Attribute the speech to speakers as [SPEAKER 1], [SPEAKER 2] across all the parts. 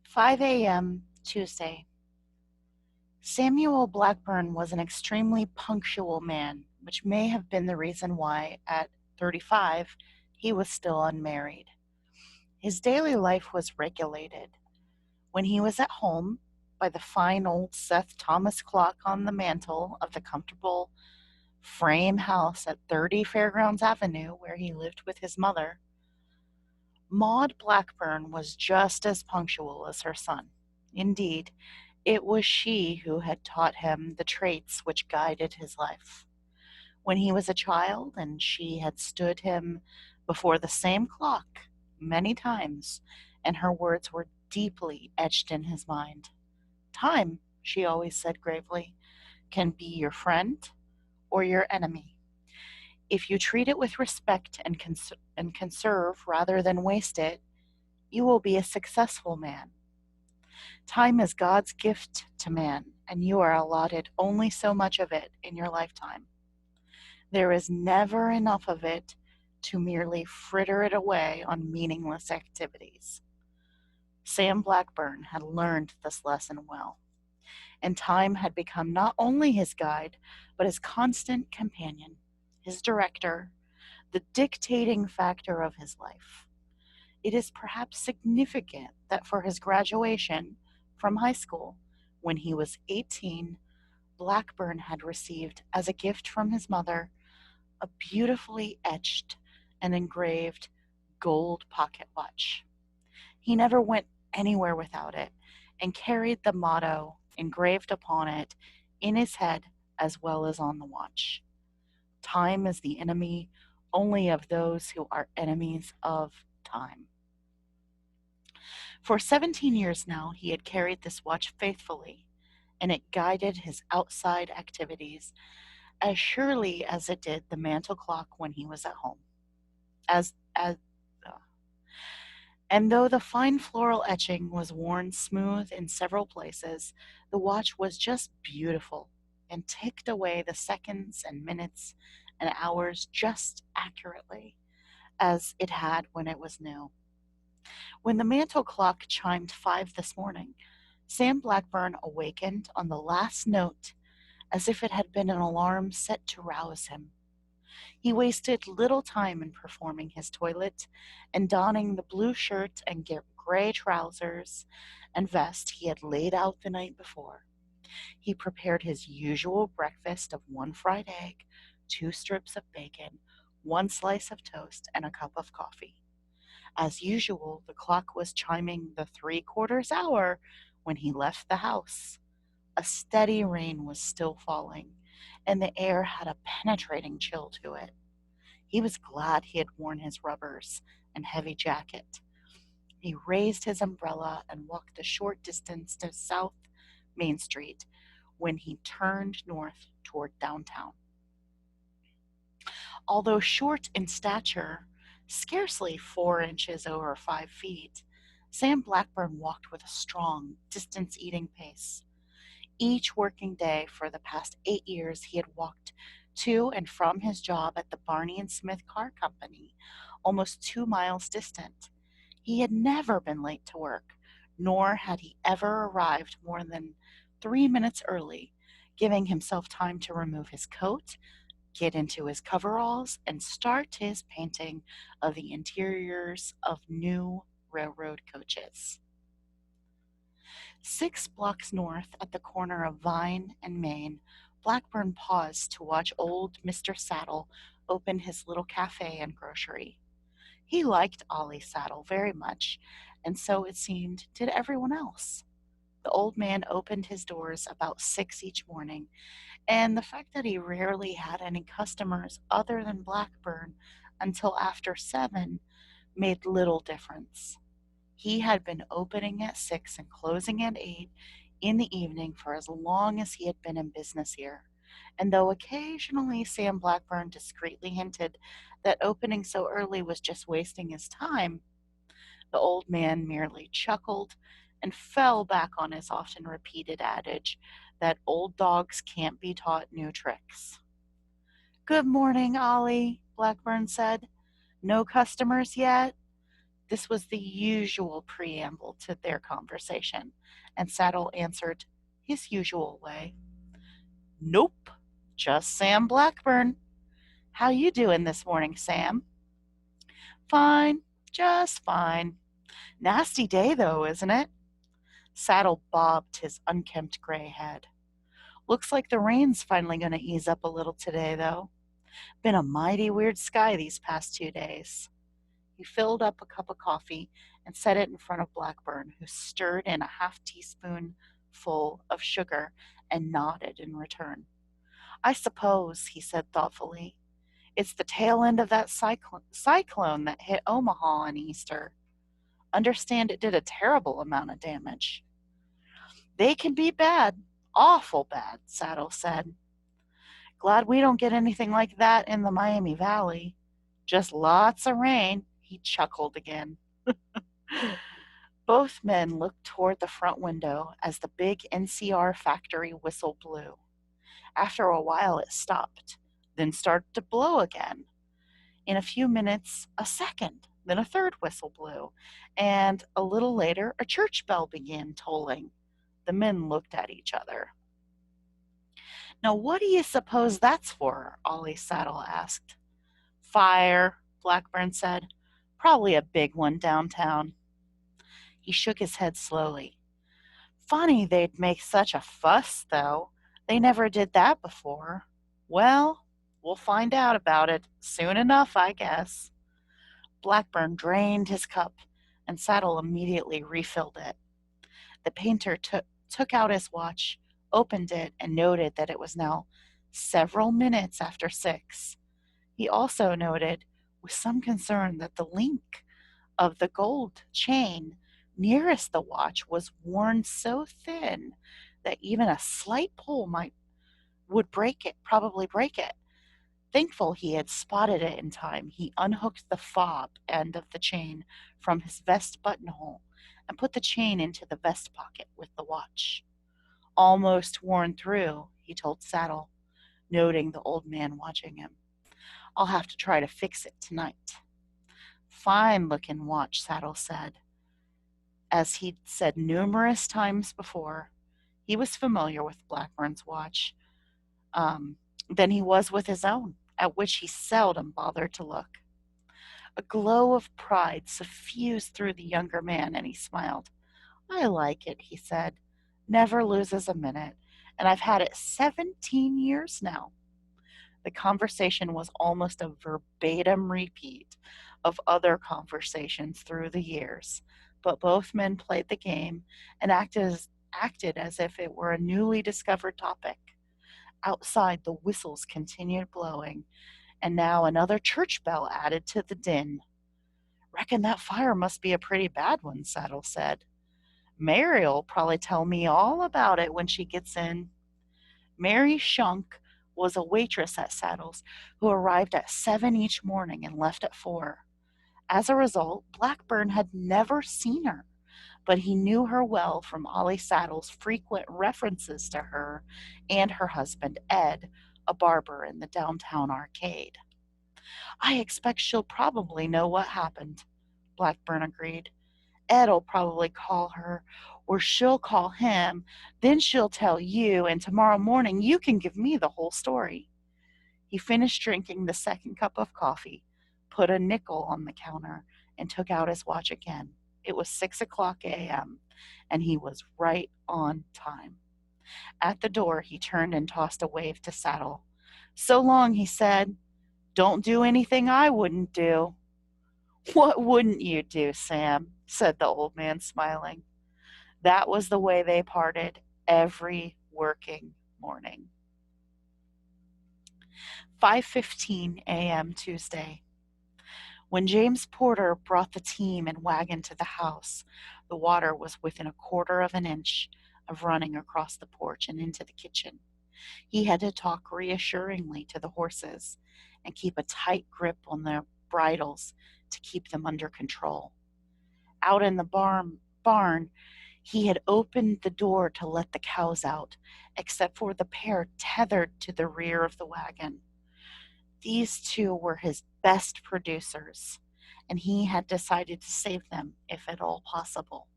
[SPEAKER 1] 5 a.m. Tuesday. Samuel Blackburn was an extremely punctual man, which may have been the reason why, at 35, he was still unmarried. His daily life was regulated. When he was at home, by the fine old Seth Thomas clock on the mantel of the comfortable frame house at 30 Fairgrounds Avenue, where he lived with his mother, Maud Blackburn was just as punctual as her son. Indeed, it was she who had taught him the traits which guided his life. When he was a child, and she had stood him before the same clock many times, and her words were deeply etched in his mind. Time, she always said gravely, can be your friend or your enemy. If you treat it with respect and conserve rather than waste it, you will be a successful man. Time is God's gift to man, and you are allotted only so much of it in your lifetime. There is never enough of it to merely fritter it away on meaningless activities. Sam Blackburn had learned this lesson well, and time had become not only his guide, but his constant companion, his director, the dictating factor of his life. It is perhaps significant that for his graduation from high school, when he was 18, Blackburn had received as a gift from his mother a beautifully etched and engraved gold pocket watch. He never went anywhere without it and carried the motto engraved upon it in his head as well as on the watch. Time is the enemy only of those who are enemies of time. For 17 years now, he had carried this watch faithfully, and it guided his outside activities as surely as it did the mantel clock when he was at home. As And though the fine floral etching was worn smooth in several places, the watch was just beautiful and ticked away the seconds and minutes and hours just accurately, as it had when it was new. When the mantel clock chimed 5 this morning, Sam Blackburn awakened on the last note as if it had been an alarm set to rouse him. He wasted little time in performing his toilet and donning the blue shirt and gray trousers and vest he had laid out the night before. He prepared his usual breakfast of 1 fried egg, 2 strips of bacon, 1 slice of toast, and a cup of coffee. As usual, the clock was chiming the 3/4 hour when he left the house. A steady rain was still falling, and the air had a penetrating chill to it. He was glad he had worn his rubbers and heavy jacket. He raised his umbrella and walked a short distance to South Main Street when he turned north toward downtown. Although short in stature, scarcely 4 inches over 5 feet, Sam Blackburn walked with a strong, distance-eating pace. Each working day for the past 8 years, he had walked to and from his job at the Barney and Smith Car Company, almost 2 miles distant. He had never been late to work, nor had he ever arrived more than 3 minutes early, giving himself time to remove his coat, get into his coveralls, and start his painting of the interiors of new railroad coaches. 6 blocks north, at the corner of Vine and Main, Blackburn paused to watch old Mr. Saddle open his little cafe and grocery. He liked Ollie Saddle very much, and so it seemed did everyone else. The old man opened his doors about 6 each morning, and the fact that he rarely had any customers other than Blackburn until after 7 made little difference. He had been opening at 6 and closing at 8 in the evening for as long as he had been in business here, and though occasionally Sam Blackburn discreetly hinted that opening so early was just wasting his time, the old man merely chuckled and fell back on his often repeated adage that old dogs can't be taught new tricks. "Good morning, Ollie," Blackburn said. "No customers yet?" This was the usual preamble to their conversation, and Saddle answered his usual way. Nope, just Sam Blackburn. How you doing this morning, Sam? Fine, just fine. Nasty day, though, isn't it? Saddle bobbed his unkempt gray head. Looks like the rain's finally going to ease up a little today, though. Been a mighty weird sky these past 2 days. He filled up a cup of coffee and set it in front of Blackburn, who stirred in a half teaspoon full of sugar and nodded in return. I suppose, he said thoughtfully, it's the tail end of that cyclone that hit Omaha on Easter. Understand it did a terrible amount of damage. They can be bad, awful bad, Saddle said. Glad we don't get anything like that in the Miami Valley. Just lots of rain, he chuckled again. Both men looked toward the front window as the big NCR factory whistle blew. After a while, it stopped, then started to blow again. In a few minutes, a second, then a third whistle blew, and a little later, a church bell began tolling. The men looked at each other. Now, what do you suppose that's for? Ollie Saddle asked. Fire, Blackburn said. Probably a big one downtown. He shook his head slowly. Funny they'd make such a fuss, though. They never did that before. Well, we'll find out about it soon enough, I guess. Blackburn drained his cup, and Saddle immediately refilled it. The painter took out his watch, opened it, and noted that it was now several minutes after 6. He also noted, with some concern, that the link of the gold chain nearest the watch was worn so thin that even a slight pull would probably break it. Thankful he had spotted it in time, he unhooked the fob end of the chain from his vest buttonhole and put the chain into the vest pocket with the watch. Almost worn through, he told Saddle, noting the old man watching him. I'll have to try to fix it tonight. Fine-looking watch, Saddle said. As he'd said numerous times before, he was familiar with Blackburn's watch than he was with his own, at which he seldom bothered to look. A glow of pride suffused through the younger man, and he smiled. I like it, he said. Never loses a minute, and I've had it 17 years now. The conversation was almost a verbatim repeat of other conversations through the years, but both men played the game and acted as if it were a newly discovered topic. Outside, the whistles continued blowing, and now another church bell added to the din. Reckon that fire must be a pretty bad one, Saddle said. Mary'll probably tell me all about it when she gets in. Mary Shunk was a waitress at Saddle's who arrived at 7 each morning and left at 4. As a result, Blackburn had never seen her, but he knew her well from Ollie Saddle's frequent references to her and her husband, Ed, a barber in the downtown arcade. I expect she'll probably know what happened, Blackburn agreed. Ed'll probably call her, or she'll call him, then she'll tell you, and tomorrow morning you can give me the whole story. He finished drinking the second cup of coffee, put a nickel on the counter, and took out his watch again. It was 6:00 a.m., and he was right on time. At the door, he turned and tossed a wave to Saddle. So long, he said. Don't do anything I wouldn't do. What wouldn't you do, Sam? Said the old man, smiling. That was the way they parted every working morning. 5:15 a.m. Tuesday. When James Porter brought the team and wagon to the house, the water was within a quarter of an inch of running across the porch and into the kitchen. He had to talk reassuringly to the horses and keep a tight grip on their bridles to keep them under control. Out in the barn, he had opened the door to let the cows out, except for the pair tethered to the rear of the wagon. These two were his best producers, and he had decided to save them if at all possible.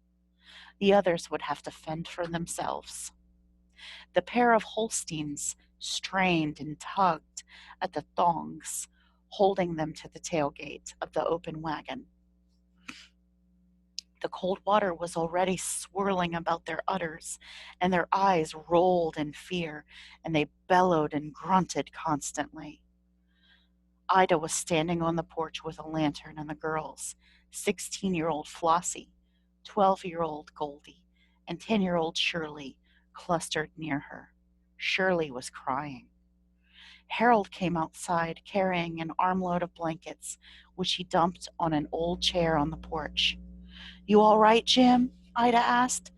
[SPEAKER 1] The others would have to fend for themselves. The pair of Holsteins strained and tugged at the thongs, holding them to the tailgate of the open wagon. The cold water was already swirling about their udders, and their eyes rolled in fear, and they bellowed and grunted constantly. Ida was standing on the porch with a lantern, and the girls, 16-year-old Flossie, 12-year-old Goldie, and 10-year-old Shirley, clustered near her. Shirley was crying. Harold came outside carrying an armload of blankets, which he dumped on an old chair on the porch. You all right, Jim? Ida asked,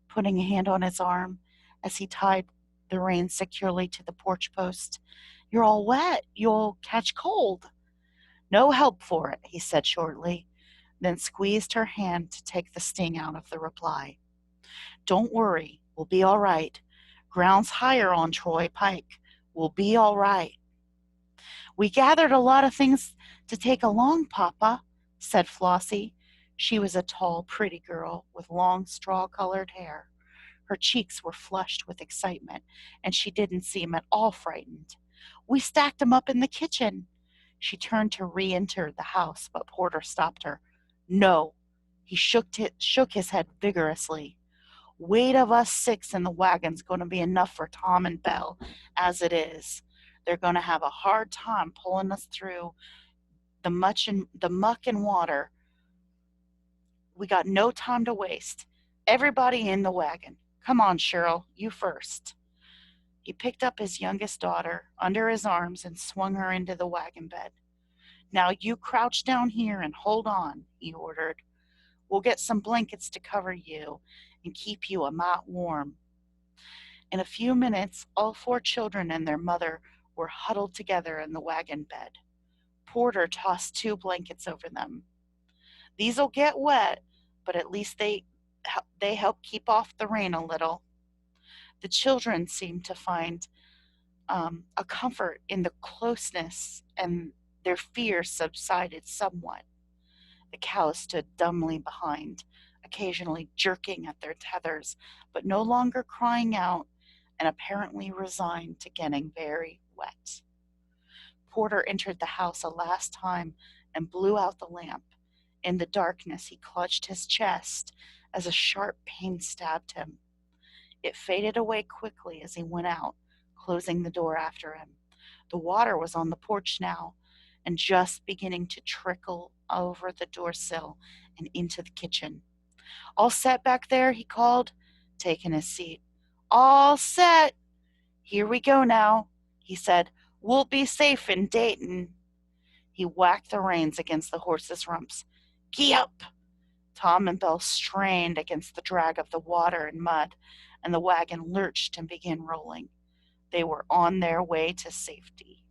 [SPEAKER 1] putting a hand on his arm as he tied the reins securely to the porch post. You're all wet. You'll catch cold. No help for it, he said shortly, then squeezed her hand to take the sting out of the reply. Don't worry. We'll be all right. Ground's higher on Troy Pike. We'll be all right. We gathered a lot of things to take along, Papa, said Flossie. She was a tall, pretty girl with long, straw-colored hair. Her cheeks were flushed with excitement, and she didn't seem at all frightened. We stacked 'em up in the kitchen. She turned to re-enter the house, but Porter stopped her. No. He shook his head vigorously. Weight of us 6 in the wagon's going to be enough for Tom and Belle as it is. They're going to have a hard time pulling us through the muck and water. We got no time to waste. Everybody in the wagon. Come on, Cheryl, you first. He picked up his youngest daughter under his arms and swung her into the wagon bed. Now you crouch down here and hold on, he ordered. We'll get some blankets to cover you and keep you a mite warm. In a few minutes, all 4 children and their mother were huddled together in the wagon bed. Porter tossed 2 blankets over them. These'll get wet, but at least they help keep off the rain a little. The children seemed to find a comfort in the closeness, and their fear subsided somewhat. The cows stood dumbly behind, occasionally jerking at their tethers, but no longer crying out and apparently resigned to getting very wet. Porter entered the house a last time and blew out the lamp. In the darkness, he clutched his chest as a sharp pain stabbed him. It faded away quickly as he went out, closing the door after him. The water was on the porch now and just beginning to trickle over the door sill and into the kitchen. All set back there, he called, taking his seat. All set. Here we go now, he said. We'll be safe in Dayton. He whacked the reins against the horses' rumps. Gee up! Tom and Belle strained against the drag of the water and mud, and the wagon lurched and began rolling. They were on their way to safety.